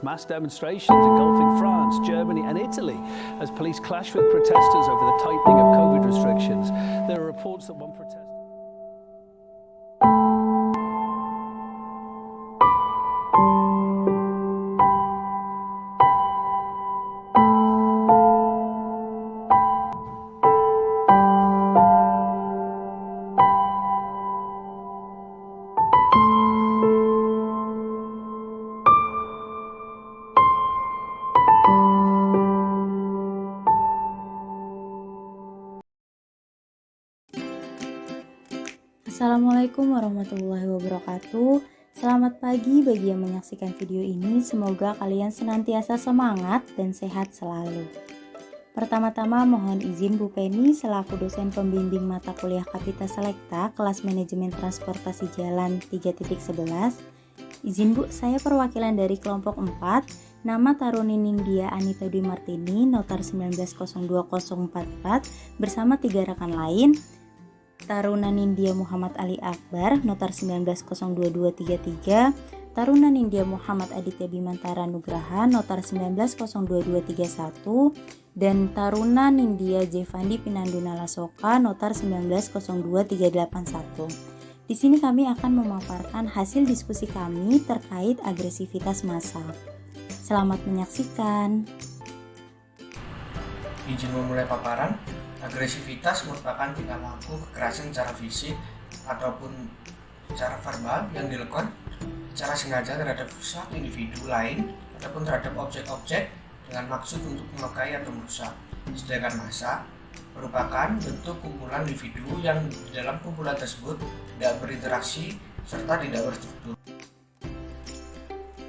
mass demonstrations engulfing France, Germany and Italy as police clash with protesters over the tightening of COVID restrictions. There are reports that one protester... Assalamualaikum warahmatullahi wabarakatuh. Selamat pagi bagi yang menyaksikan video ini. Semoga kalian senantiasa semangat dan sehat selalu. Pertama-tama mohon izin Bu Penny selaku dosen pembimbing mata kuliah Kapita Selekta kelas manajemen transportasi jalan 3.11. Izin Bu, saya perwakilan dari kelompok 4. Nama Taruni Nindya Anita Dwi Martini, notar 1902044 bersama 3 rekan lain. Taruna Nindya Muhammad Ali Akbar, notar 1902233, Taruna Nindya Muhammad Aditya Bimantara Nugraha, notar 1902231, dan Taruna Nindya Jevandi Pinanduna Lasoka, notar 1902381. Di sini kami akan memaparkan hasil diskusi kami terkait agresivitas massa. Selamat menyaksikan. Izin memulai paparan. Agresivitas merupakan tingkah laku kekerasan secara fisik ataupun secara verbal yang dilakukan secara sengaja terhadap suatu individu lain ataupun terhadap objek-objek dengan maksud untuk melukai atau merusak. Sedangkan massa merupakan bentuk kumpulan individu yang di dalam kumpulan tersebut tidak berinteraksi serta tidak berstruktur.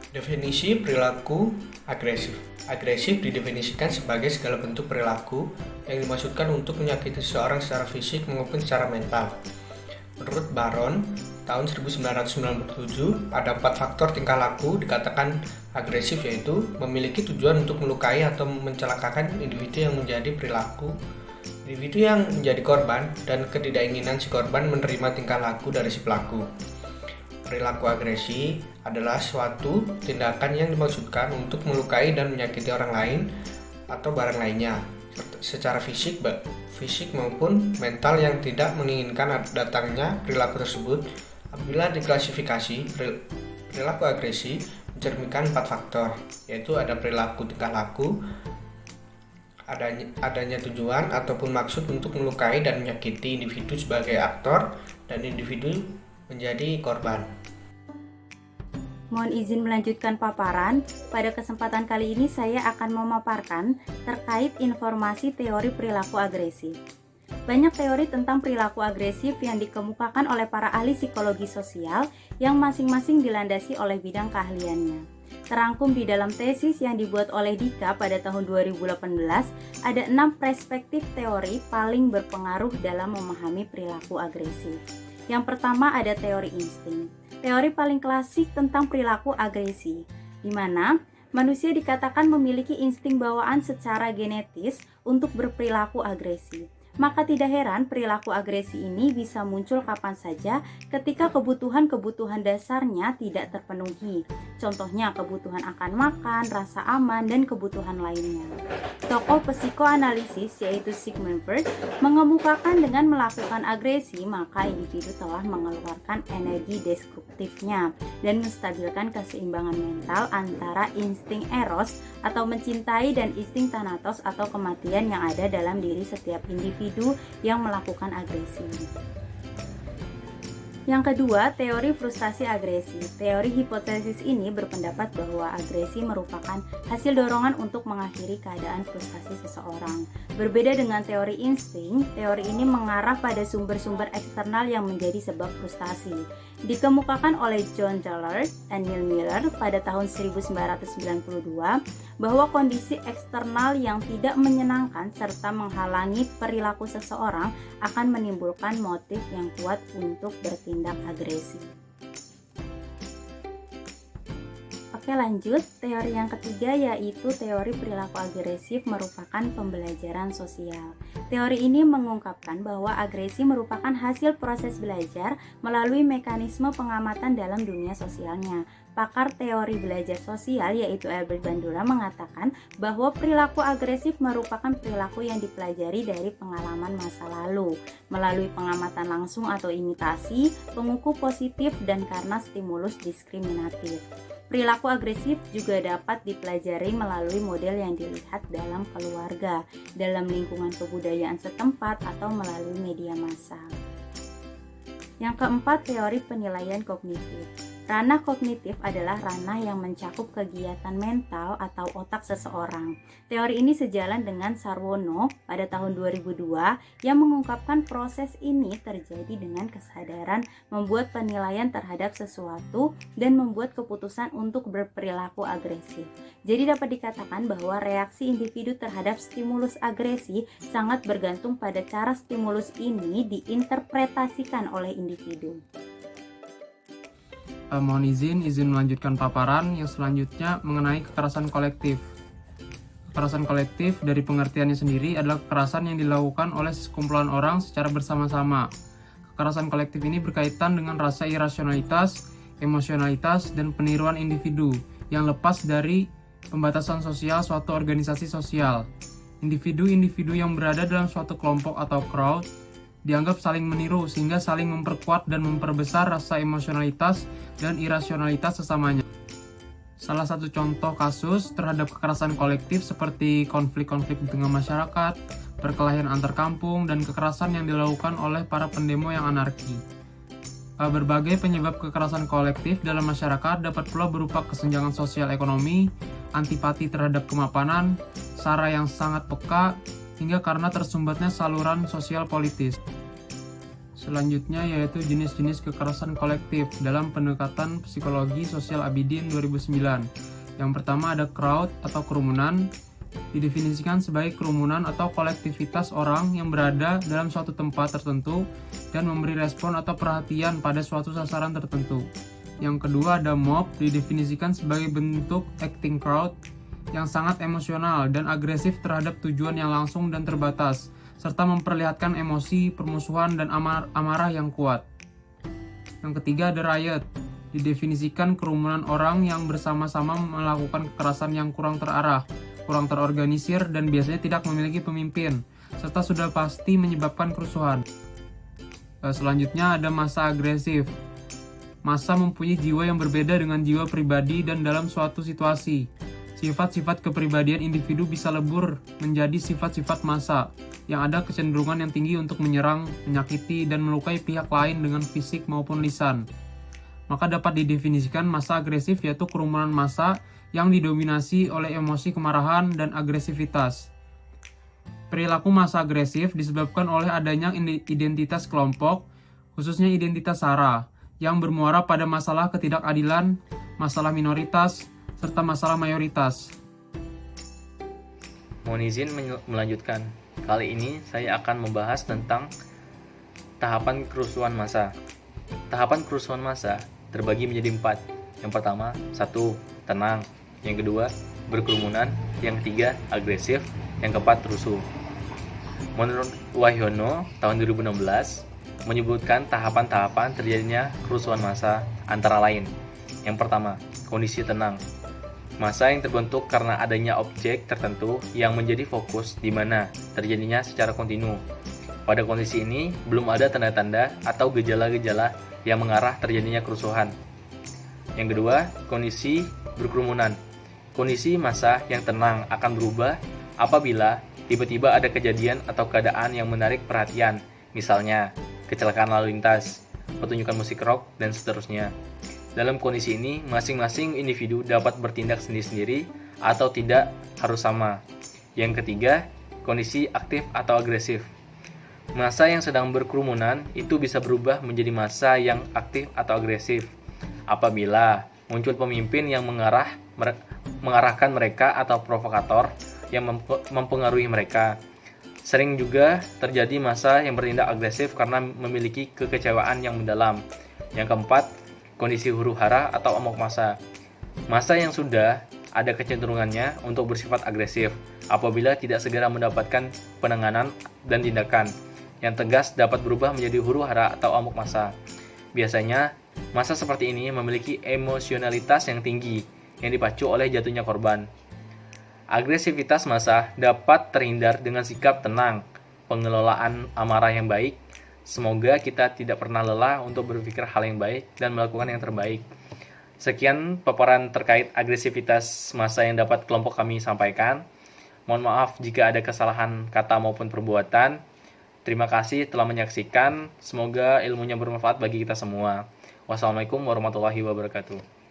Definisi perilaku agresif. Agresif didefinisikan sebagai segala bentuk perilaku yang dimaksudkan untuk menyakiti seseorang secara fisik maupun secara mental. Menurut Baron, tahun 1997, ada 4 faktor tingkah laku dikatakan agresif, yaitu memiliki tujuan untuk melukai atau mencelakakan individu yang menjadi perilaku, individu yang menjadi korban, dan ketidakinginan si korban menerima tingkah laku dari si pelaku. Perilaku agresi adalah suatu tindakan yang dimaksudkan untuk melukai dan menyakiti orang lain atau barang lainnya secara fisik maupun mental yang tidak menginginkan datangnya perilaku tersebut. Apabila diklasifikasi, perilaku agresi mencerminkan 4 faktor, yaitu ada perilaku tingkah laku, adanya tujuan ataupun maksud untuk melukai dan menyakiti individu sebagai aktor, dan individu menjadi korban. Mohon izin melanjutkan paparan. Pada kesempatan kali ini saya akan memaparkan terkait informasi teori perilaku agresif. Banyak teori tentang perilaku agresif yang dikemukakan oleh para ahli psikologi sosial yang masing-masing dilandasi oleh bidang keahliannya. Terangkum di dalam tesis yang dibuat oleh Dika pada tahun 2018, ada 6 perspektif teori paling berpengaruh dalam memahami perilaku agresif. Yang pertama ada teori insting. Teori paling klasik tentang perilaku agresi, di mana manusia dikatakan memiliki insting bawaan secara genetis untuk berperilaku agresi. Maka tidak heran perilaku agresi ini bisa muncul kapan saja ketika kebutuhan-kebutuhan dasarnya tidak terpenuhi. Contohnya kebutuhan akan makan, rasa aman, dan kebutuhan lainnya. Tokoh psikoanalisis yaitu Sigmund Freud mengemukakan dengan melakukan agresi maka individu telah mengeluarkan energi destruktifnya dan menstabilkan keseimbangan mental antara insting eros atau mencintai dan insting thanatos atau kematian yang ada dalam diri setiap individu yang melakukan agresi. Yang kedua, teori frustasi agresi. Teori hipotesis ini berpendapat bahwa agresi merupakan hasil dorongan untuk mengakhiri keadaan frustasi seseorang. Berbeda dengan teori insting, teori ini mengarah pada sumber-sumber eksternal yang menjadi sebab frustasi. Dikemukakan oleh John Dallard dan Neil Miller pada tahun 1992 bahwa kondisi eksternal yang tidak menyenangkan serta menghalangi perilaku seseorang akan menimbulkan motif yang kuat untuk bertindak agresi. Oke, lanjut. Teori yang ketiga yaitu teori perilaku agresif merupakan pembelajaran sosial. Teori ini mengungkapkan bahwa agresi merupakan hasil proses belajar melalui mekanisme pengamatan dalam dunia sosialnya. Pakar teori belajar sosial yaitu Albert Bandura mengatakan bahwa perilaku agresif merupakan perilaku yang dipelajari dari pengalaman masa lalu, melalui pengamatan langsung atau imitasi, pengukuh positif, dan karena stimulus diskriminatif. Perilaku agresif juga dapat dipelajari melalui model yang dilihat dalam keluarga, dalam lingkungan kebudayaan setempat, atau melalui media massa. Yang keempat, teori penilaian kognitif. Ranah kognitif adalah ranah yang mencakup kegiatan mental atau otak seseorang. Teori ini sejalan dengan Sarwono pada tahun 2002 yang mengungkapkan proses ini terjadi dengan kesadaran membuat penilaian terhadap sesuatu dan membuat keputusan untuk berperilaku agresif. Jadi dapat dikatakan bahwa reaksi individu terhadap stimulus agresi sangat bergantung pada cara stimulus ini diinterpretasikan oleh individu. Mohon izin melanjutkan paparan yang selanjutnya mengenai kekerasan kolektif. Kekerasan kolektif dari pengertiannya sendiri adalah kekerasan yang dilakukan oleh sekumpulan orang secara bersama-sama. Kekerasan kolektif ini berkaitan dengan rasa irasionalitas, emosionalitas, dan peniruan individu yang lepas dari pembatasan sosial suatu organisasi sosial. Individu-individu yang berada dalam suatu kelompok atau crowd dianggap saling meniru sehingga saling memperkuat dan memperbesar rasa emosionalitas dan irasionalitas sesamanya. Salah satu contoh kasus terhadap kekerasan kolektif seperti konflik-konflik di tengah masyarakat, perkelahian antar kampung, dan kekerasan yang dilakukan oleh para pendemo yang anarki. Berbagai penyebab kekerasan kolektif dalam masyarakat dapat pula berupa kesenjangan sosial ekonomi, antipati terhadap kemapanan, sara yang sangat peka, hingga karena tersumbatnya saluran sosial politis. Selanjutnya yaitu jenis-jenis kekerasan kolektif dalam pendekatan psikologi sosial Abidin 2009. Yang pertama ada crowd atau kerumunan, didefinisikan sebagai kerumunan atau kolektivitas orang yang berada dalam suatu tempat tertentu dan memberi respon atau perhatian pada suatu sasaran tertentu. Yang kedua ada mob, didefinisikan sebagai bentuk acting crowd yang sangat emosional dan agresif terhadap tujuan yang langsung dan terbatas, serta memperlihatkan emosi, permusuhan, dan amarah yang kuat. Yang ketiga ada riot, didefinisikan kerumunan orang yang bersama-sama melakukan kekerasan yang kurang terarah, kurang terorganisir, dan biasanya tidak memiliki pemimpin, serta sudah pasti menyebabkan kerusuhan. Selanjutnya ada massa agresif. Massa mempunyai jiwa yang berbeda dengan jiwa pribadi dan dalam suatu situasi. Sifat-sifat kepribadian individu bisa lebur menjadi sifat-sifat massa, yang ada kecenderungan yang tinggi untuk menyerang, menyakiti, dan melukai pihak lain dengan fisik maupun lisan. Maka dapat didefinisikan massa agresif yaitu kerumunan massa yang didominasi oleh emosi kemarahan dan agresivitas. Perilaku massa agresif disebabkan oleh adanya identitas kelompok, khususnya identitas sara, yang bermuara pada masalah ketidakadilan, masalah minoritas, serta masalah mayoritas. Mohon izin melanjutkan. Kali ini saya akan membahas tentang tahapan kerusuhan massa. Tahapan kerusuhan massa terbagi menjadi 4. Yang pertama, 1. Tenang. Yang kedua, berkerumunan. Yang ketiga, agresif. Yang keempat, rusuh. Menurut Wahyono tahun 2016 menyebutkan tahapan-tahapan terjadinya kerusuhan massa antara lain. Yang pertama, kondisi tenang. Massa yang terbentuk karena adanya objek tertentu yang menjadi fokus di mana terjadinya secara kontinu. Pada kondisi ini, belum ada tanda-tanda atau gejala-gejala yang mengarah terjadinya kerusuhan. Yang kedua, kondisi berkerumunan. Kondisi massa yang tenang akan berubah apabila tiba-tiba ada kejadian atau keadaan yang menarik perhatian, misalnya kecelakaan lalu lintas, pertunjukan musik rock, dan seterusnya. Dalam kondisi ini, masing-masing individu dapat bertindak sendiri-sendiri atau tidak harus sama. Yang ketiga, kondisi aktif atau agresif. Massa yang sedang berkerumunan itu bisa berubah menjadi massa yang aktif atau agresif apabila muncul pemimpin yang mengarahkan mereka atau provokator yang mempengaruhi mereka. Sering juga terjadi massa yang bertindak agresif karena memiliki kekecewaan yang mendalam. Yang keempat, kondisi huru-hara atau amok massa. Massa yang sudah ada kecenderungannya untuk bersifat agresif apabila tidak segera mendapatkan penanganan dan tindakan yang tegas dapat berubah menjadi huru-hara atau amuk massa. Biasanya, massa seperti ini memiliki emosionalitas yang tinggi yang dipacu oleh jatuhnya korban. Agresivitas massa dapat terhindar dengan sikap tenang, pengelolaan amarah yang baik. Semoga kita tidak pernah lelah untuk berpikir hal yang baik dan melakukan yang terbaik. Sekian paparan terkait agresivitas massa yang dapat kelompok kami sampaikan. Mohon maaf jika ada kesalahan kata maupun perbuatan. Terima kasih telah menyaksikan. Semoga ilmunya bermanfaat bagi kita semua. Wassalamualaikum warahmatullahi wabarakatuh.